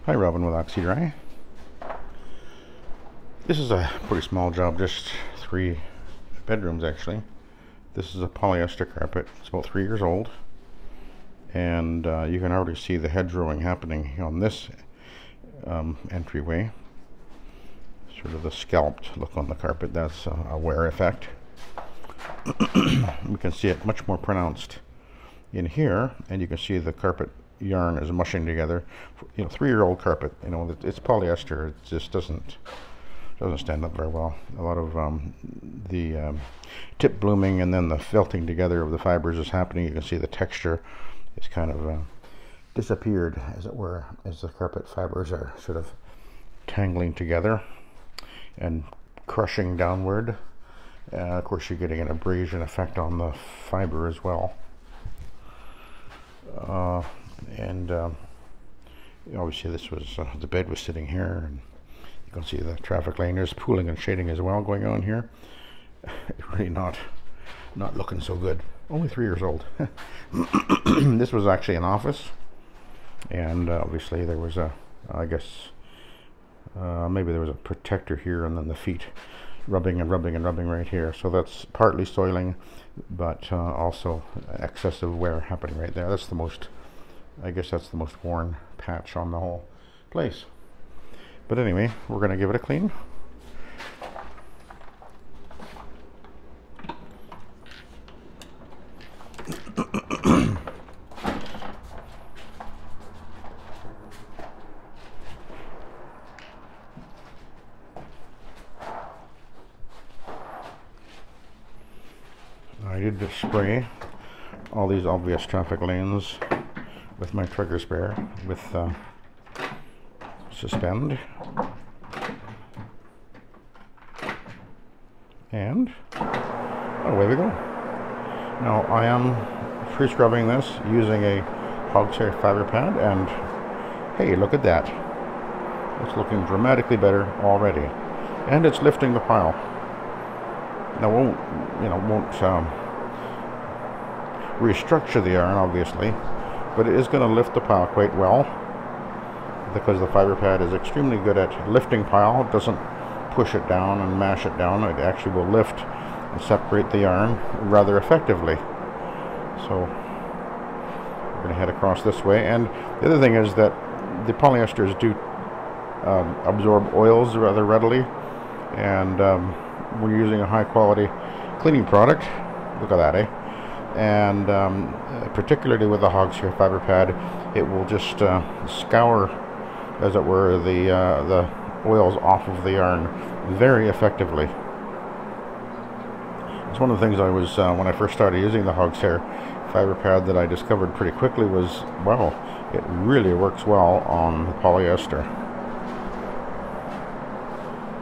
Hi, Robin with Oxy-Dry. This is a pretty small job, just 3 bedrooms actually. This is a polyester carpet. It's about 3 years old, and you can already see the hedgerowing happening on this entryway. Sort of the scalped look on the carpet. That's a wear effect. We can see it much more pronounced in here, and you can see the carpet yarn is mushing together. 3-year-old carpet. It's polyester. It just doesn't stand up very well. A lot of the tip blooming and then the felting together of the fibers is happening. You can see the texture is kind of disappeared, as it were, as the carpet fibers are sort of tangling together and crushing downward. Of course, you're getting an abrasion effect on the fiber as well. Obviously this was the bed was sitting here, and you can see the traffic lane. There's pooling and shading as well going on here. Really not looking so good. Only 3 years old. This was actually an office, and obviously there was I guess maybe there was a protector here, and then the feet rubbing and rubbing and rubbing right here. So that's partly soiling, but also excessive wear happening right there. That's the most, I guess that's the most worn patch on the whole place. But anyway, we're going to give it a clean. I did spray all these obvious traffic lanes with my trigger sprayer with Suspend, and away we go. Now I am pre-scrubbing this using a hogs hair fiber pad, and hey, look at that. It's looking dramatically better already, and it's lifting the pile. Now won't restructure the yarn, obviously, but it is going to lift the pile quite well, because the fiber pad is extremely good at lifting pile. It doesn't push it down and mash it down. It actually will lift and separate the yarn rather effectively. So we're going to head across this way. And the other thing is that the polyesters do absorb oils rather readily, and we're using a high quality cleaning product. Look at that, eh? And particularly with the hogs hair fiber pad, it will just scour, as it were, the oils off of the yarn very effectively. It's one of the things I was when I first started using the hogs hair fiber pad that I discovered pretty quickly was, wow, it really works well on the polyester.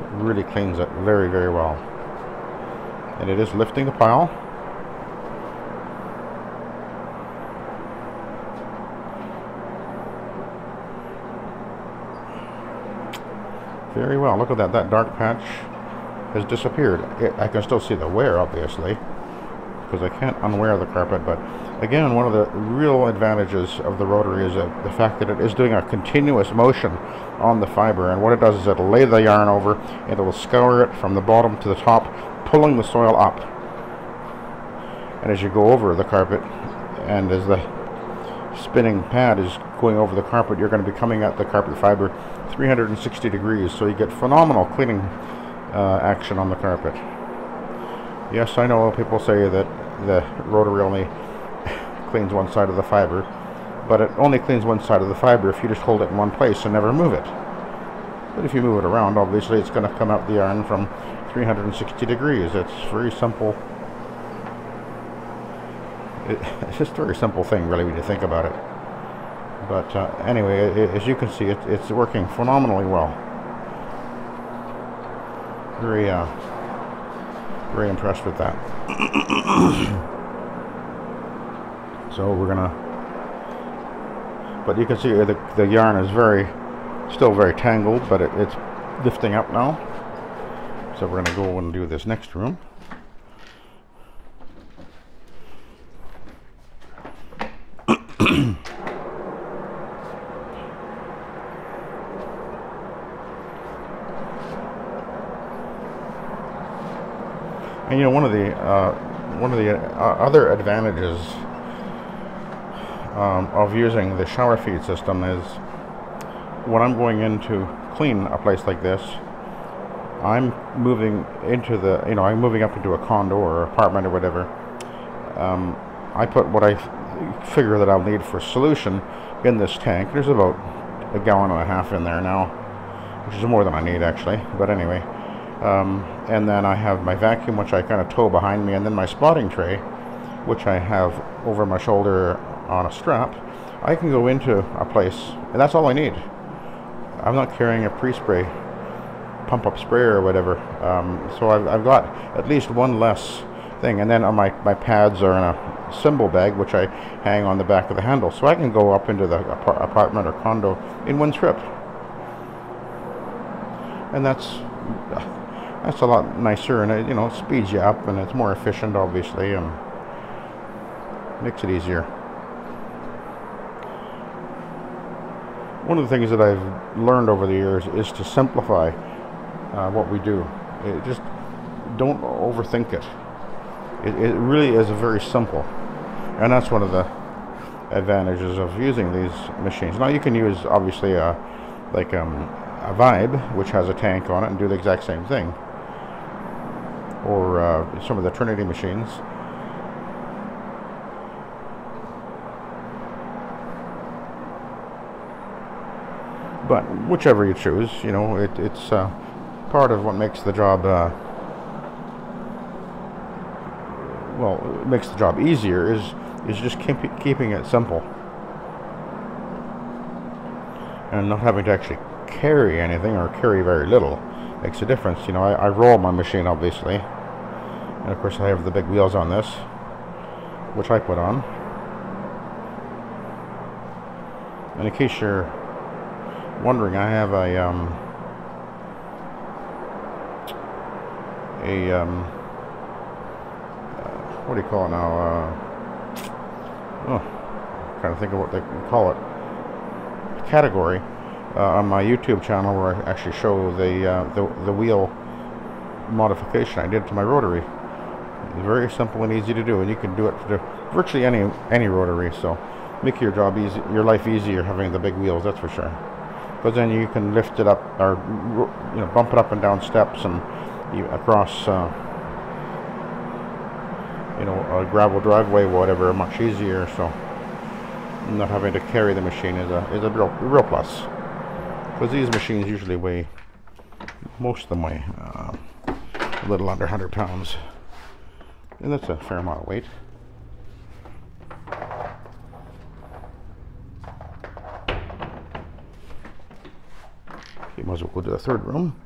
It really cleans it very, very well, and it is lifting the pile. Very well. Look at that. That dark patch has disappeared. I can still see the wear, obviously, because I can't unwear the carpet. But again, one of the real advantages of the rotary is the fact that it is doing a continuous motion on the fiber. And what it does is it'll lay the yarn over, and it will scour it from the bottom to the top, pulling the soil up. And as you go over the carpet, and as the spinning pad is going over the carpet, you're going to be coming at the carpet fiber 360 degrees, so you get phenomenal cleaning action on the carpet. Yes, I know people say that the rotary only cleans one side of the fiber, but it only cleans one side of the fiber if you just hold it in one place and never move it. But if you move it around, obviously it's going to come out the yarn from 360 degrees. It's very simple. It's just a very simple thing, really, when you think about it. But anyway, as you can see, it's working phenomenally well. Very, very impressed with that. So we're gonna, but you can see the yarn is still very tangled, but it's lifting up now. So we're gonna go and do this next room. And you know, one of the other advantages of using the shower feed system is when I'm going in to clean a place like this, I'm moving into the, you know, I'm moving up into a condo or apartment or whatever. I put what I figure that I'll need for solution in this tank. There's about 1.5 gallons in there now, which is more than I need actually, but anyway. And then I have my vacuum, which I kind of tow behind me, and then my spotting tray, which I have over my shoulder on a strap. I can go into a place, and that's all I need. I'm not carrying a pre-spray pump-up sprayer or whatever, so I've got at least one less thing. And then on my pads are in a cymbal bag, which I hang on the back of the handle, so I can go up into the apartment or condo in one trip. And that's a lot nicer, and it, you know, speeds you up, and it's more efficient, obviously, and makes it easier. One of the things that I've learned over the years is to simplify what we do. Just don't overthink it. It really is very simple, and that's one of the advantages of using these machines. Now you can use obviously a Vibe, which has a tank on it, and do the exact same thing, or some of the Trinity machines. But whichever you choose, you know, it's part of what makes the job, well, it makes the job easier is just keeping it simple and not having to actually carry anything, or carry very little. Makes a difference. You know, I roll my machine obviously, and of course I have the big wheels on this, which I put on. And in case you're wondering, I have what do you call it now? I'm trying to think of what they call it. Category on my YouTube channel where I actually show the wheel modification I did to my rotary. It's very simple and easy to do, and you can do it for virtually any rotary. So make your job easy, your life easier having the big wheels. That's for sure. Because then you can lift it up, or you know, bump it up and down steps, and across you know, a gravel driveway, whatever, much easier. So not having to carry the machine is a real plus. Because these machines usually weigh, most of them weigh a little under 100 pounds, and that's a fair amount of weight. You might as well go to the third room.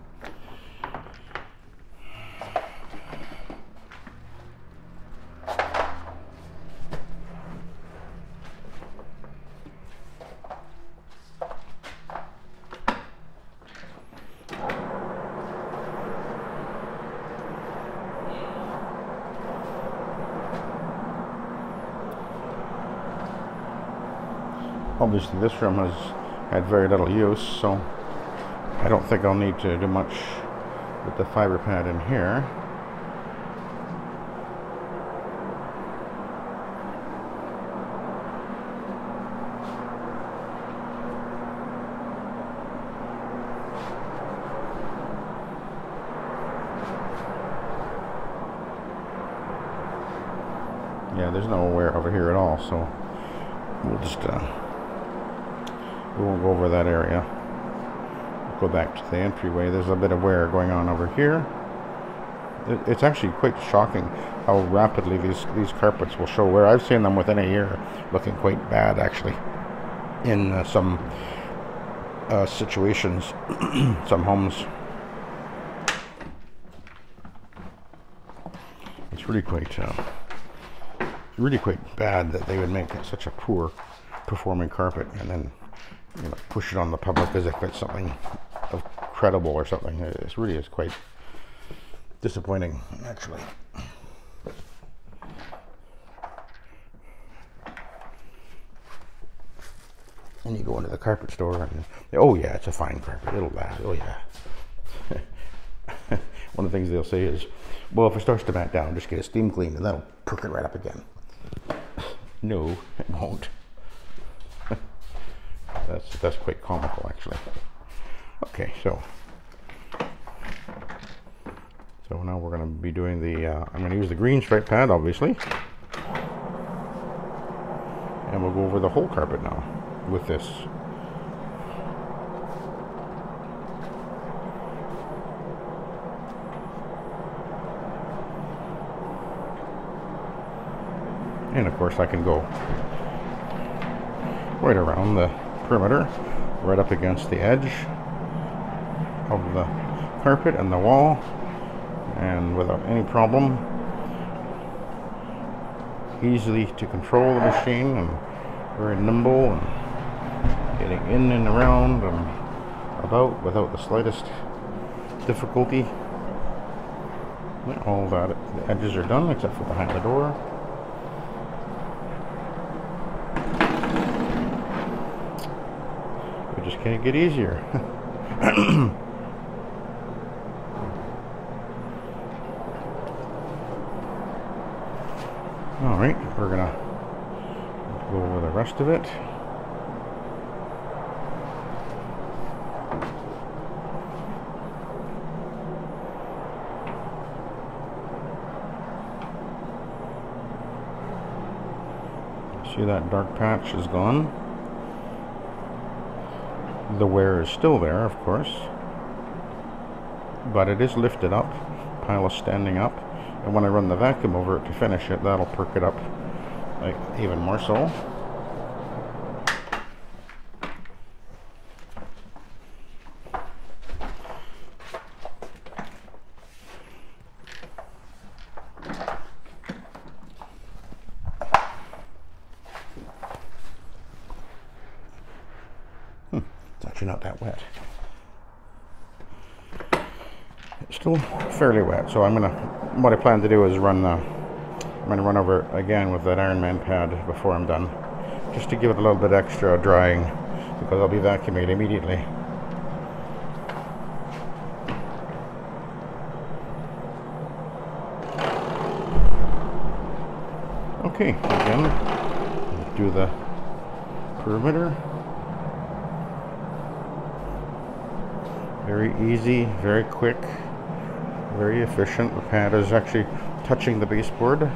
Obviously this room has had very little use, so I don't think I'll need to do much with the fiber pad in here. Yeah, there's no wear over here at all, so we'll just we won't go over that area. We'll go back to the entryway. There's a bit of wear going on over here. It's actually quite shocking how rapidly these carpets will show wear. I've seen them within a year looking quite bad, actually, in some situations, some homes. It's really quite bad that they would make such a poor performing carpet and then, you know, push it on the public as if it's something of credible or something. It really is quite disappointing, actually. And you go into the carpet store and, oh yeah, it's a fine carpet, it'll last, oh yeah. One of the things they'll say is, Well, if it starts to mat down, just get a steam clean and that'll perk it right up again. No, it won't. That's quite comical, actually. Okay, so now we're going to be doing the, I'm going to use the green stripe pad, obviously. And we'll go over the whole carpet now with this. And of course I can go right around the perimeter, right up against the edge of the carpet and the wall, and without any problem, easily to control the machine, and very nimble, and getting in and around and about without the slightest difficulty. All that, the edges are done except for behind the door. It just can't get easier. Alright, we're gonna go over the rest of it. See, that dark patch is gone. The wear is still there, of course, but it is lifted up. Pile is standing up. And when I run the vacuum over it to finish it, that'll perk it up like even more so. It's actually not that wet. It's still fairly wet, so what I plan to do is I'm gonna run over it again with that Iron Man pad before I'm done, just to give it a little bit extra drying, because I'll be vacuuming it immediately. Okay, again, do the perimeter. Very easy, very quick, very efficient. The pad is actually touching the baseboard.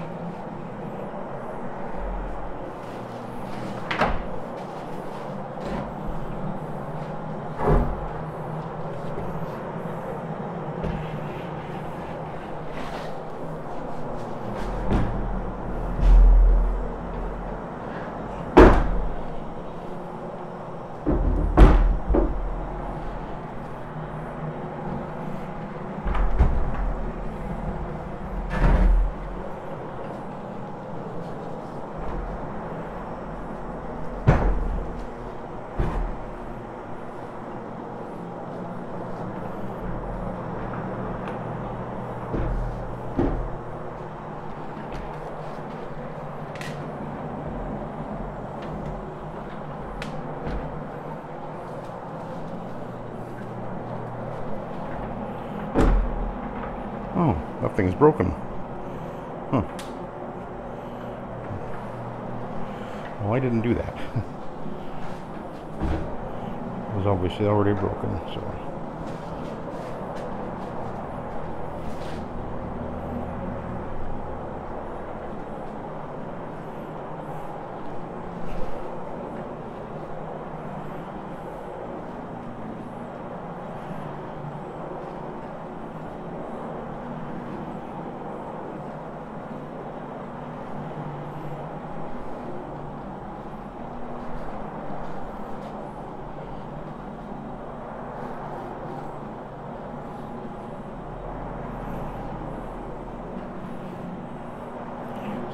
Oh, that thing's broken. Huh. Well, I didn't do that. It was obviously already broken, so.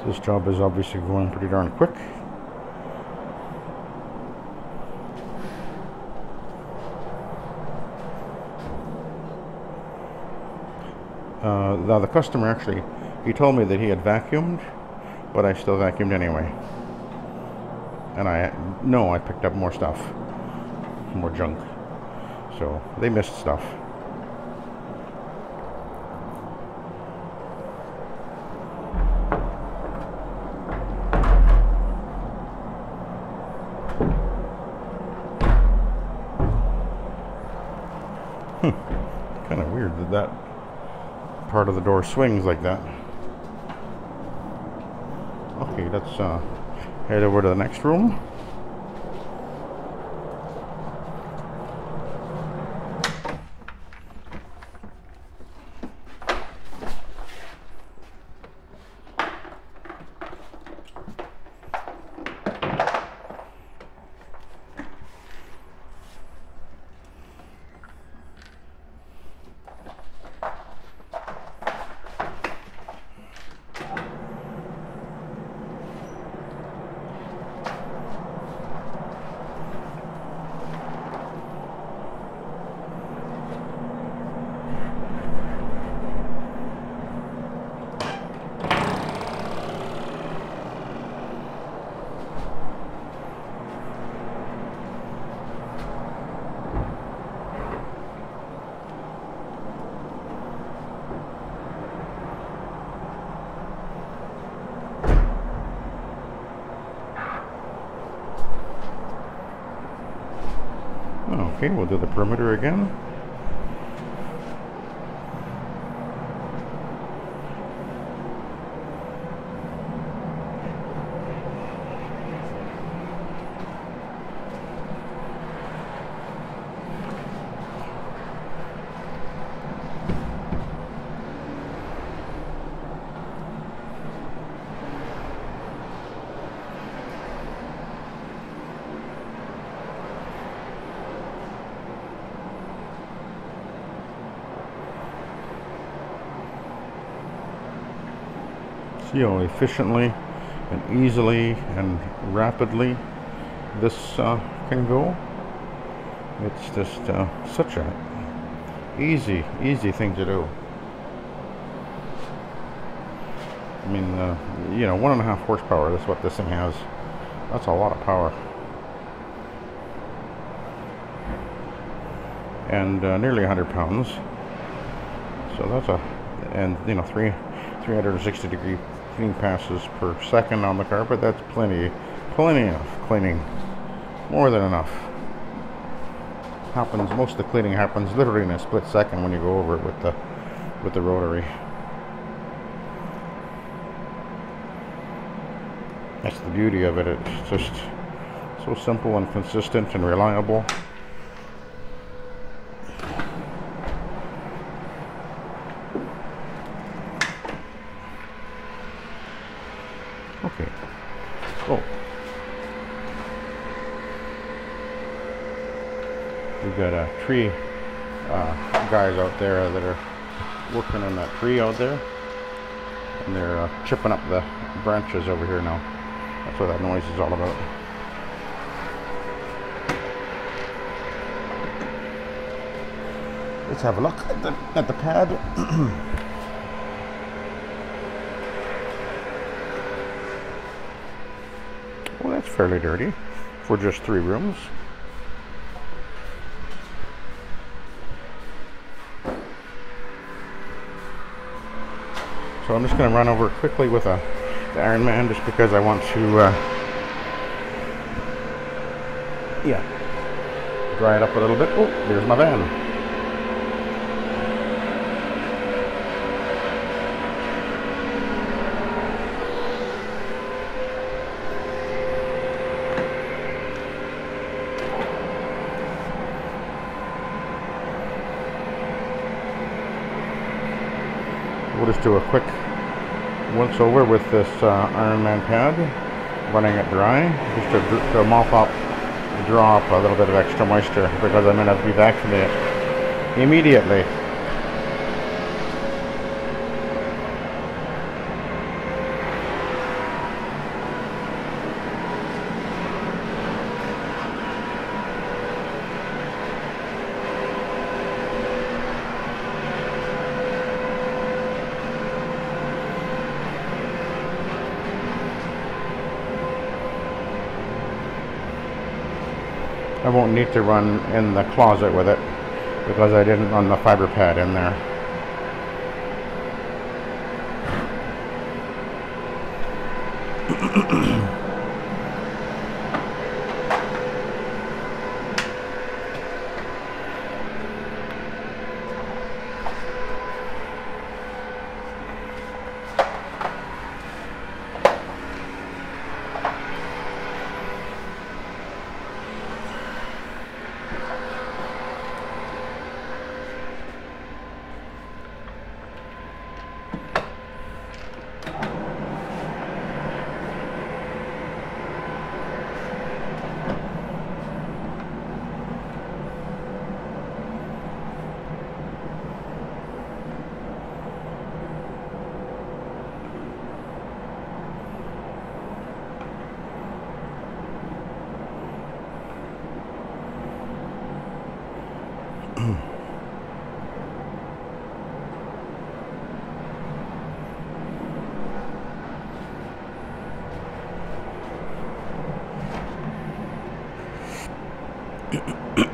This job is obviously going pretty darn quick. Now the customer actually, he told me that he had vacuumed, but I still vacuumed anyway. And I picked up more stuff, more junk. So they missed stuff. Kind of weird that that part of the door swings like that. Okay, let's head over to the next room. Okay, we'll do the perimeter again. See how efficiently and easily and rapidly this can go. It's just such a easy thing to do. I mean, you know, 1.5 horsepower, that's what this thing has. That's a lot of power. And nearly 100 pounds. So that's and you know, 360 degree clean passes per second on the carpet. That's plenty of cleaning, more than enough. Most of the cleaning happens literally in a split second when you go over it with the rotary. That's the beauty of it. It's just so simple and consistent and reliable. Okay. Oh. We've got tree guys out there that are working on that tree out there. And they're chipping up the branches over here now. That's what that noise is all about. Let's have a look at the pad. Well, that's fairly dirty for just 3 rooms. So I'm just going to run over quickly with the Iron Man just because I want to dry it up a little bit. Oh, there's my van. We'll just do a quick once over with this Iron Man pad, running it dry, just to mop up, draw up a little bit of extra moisture because I'm going to be vacuuming it immediately. I won't need to run in the closet with it because I didn't run the fiber pad in there.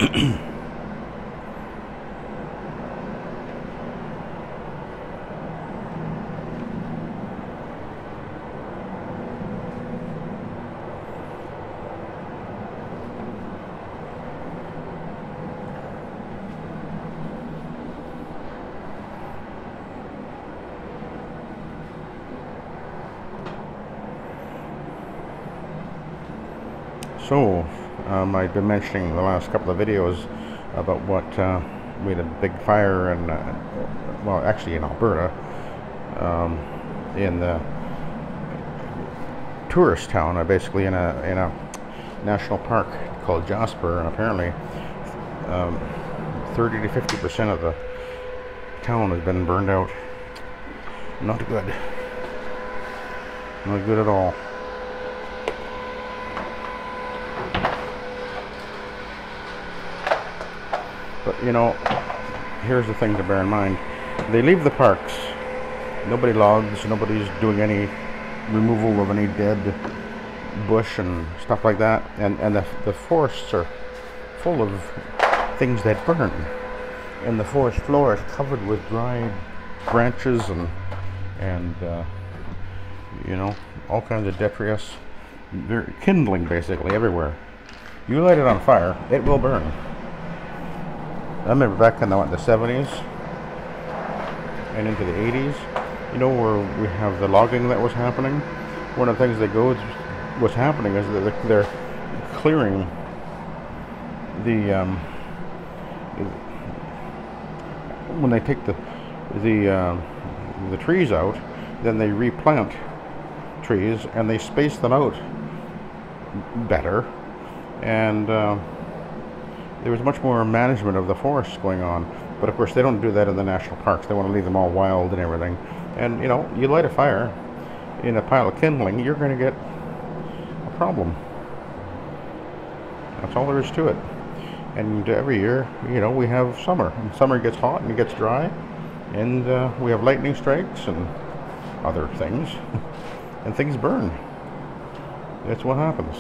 So, I've been mentioning the last couple of videos about what we had a big fire in, well, actually in Alberta, in the tourist town, basically in a national park called Jasper, and apparently 30 to 50% of the town has been burned out. Not good. Not good at all. But you know, here's the thing to bear in mind. They leave the parks. Nobody logs, nobody's doing any removal of any dead bush and stuff like that. And the forests are full of things that burn. And the forest floor is covered with dry branches and you know, all kinds of detritus. They're kindling basically everywhere. You light it on fire, it will burn. I remember back in the 70s and into the 80s, you know, where we have the logging that was happening. One of the things that was happening is that they're clearing the when they take the trees out, then they replant trees and they space them out better, and there was much more management of the forests going on. But of course they don't do that in the national parks. They want to leave them all wild and everything. And you know, you light a fire in a pile of kindling, you're going to get a problem. That's all there is to it. And every year, you know, we have summer. And summer gets hot and it gets dry. And we have lightning strikes and other things. And things burn. That's what happens.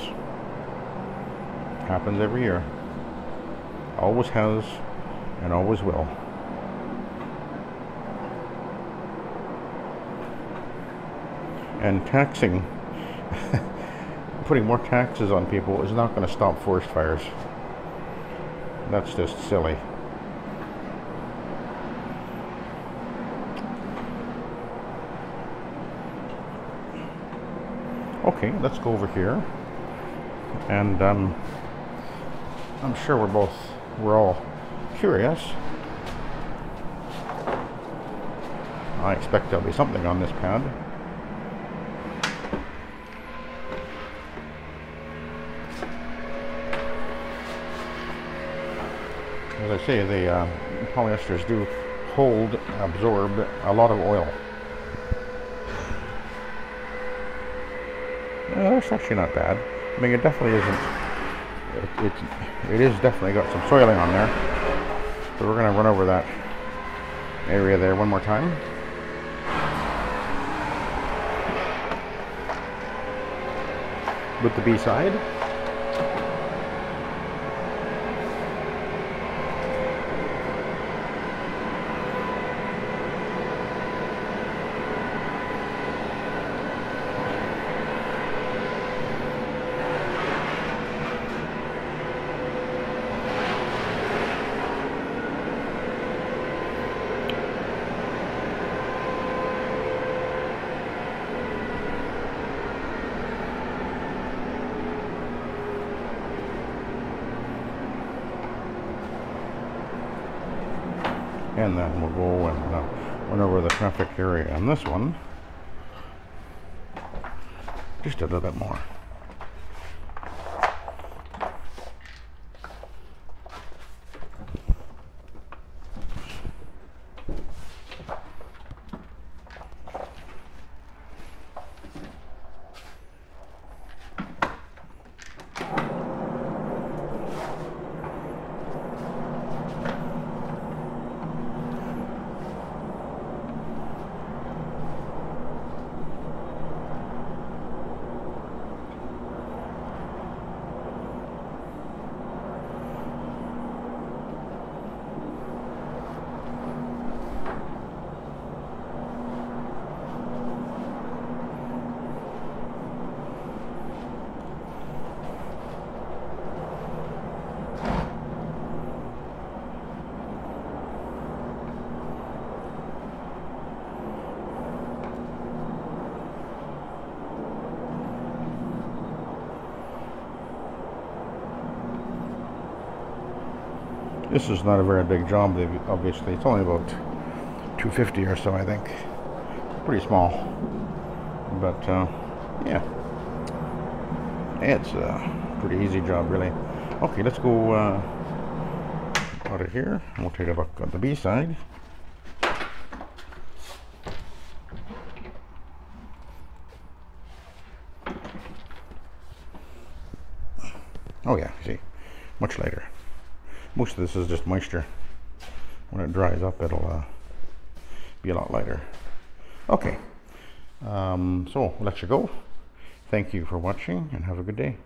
Happens every year. Always has and always will. And taxing, putting more taxes on people is not going to stop forest fires. That's just silly. Okay, let's go over here. And I'm sure we're all curious. I expect there'll be something on this pad. As I say, the polyesters do absorb a lot of oil. That's actually not bad. I mean, it definitely isn't. It is definitely got some soiling on there. But we're going to run over that area there one more time. With the B side. And then we'll go and run over the traffic area on this one. Just a little bit more. This is not a very big job, obviously. It's only about 250 or so, I think. Pretty small. But, yeah. It's a pretty easy job, really. Okay, let's go out of here. And we'll take a look at the B side. Oh yeah, see, much lighter. Most of this is just moisture. When it dries up, it'll be a lot lighter. Okay, so I'll let you go. Thank you for watching and have a good day.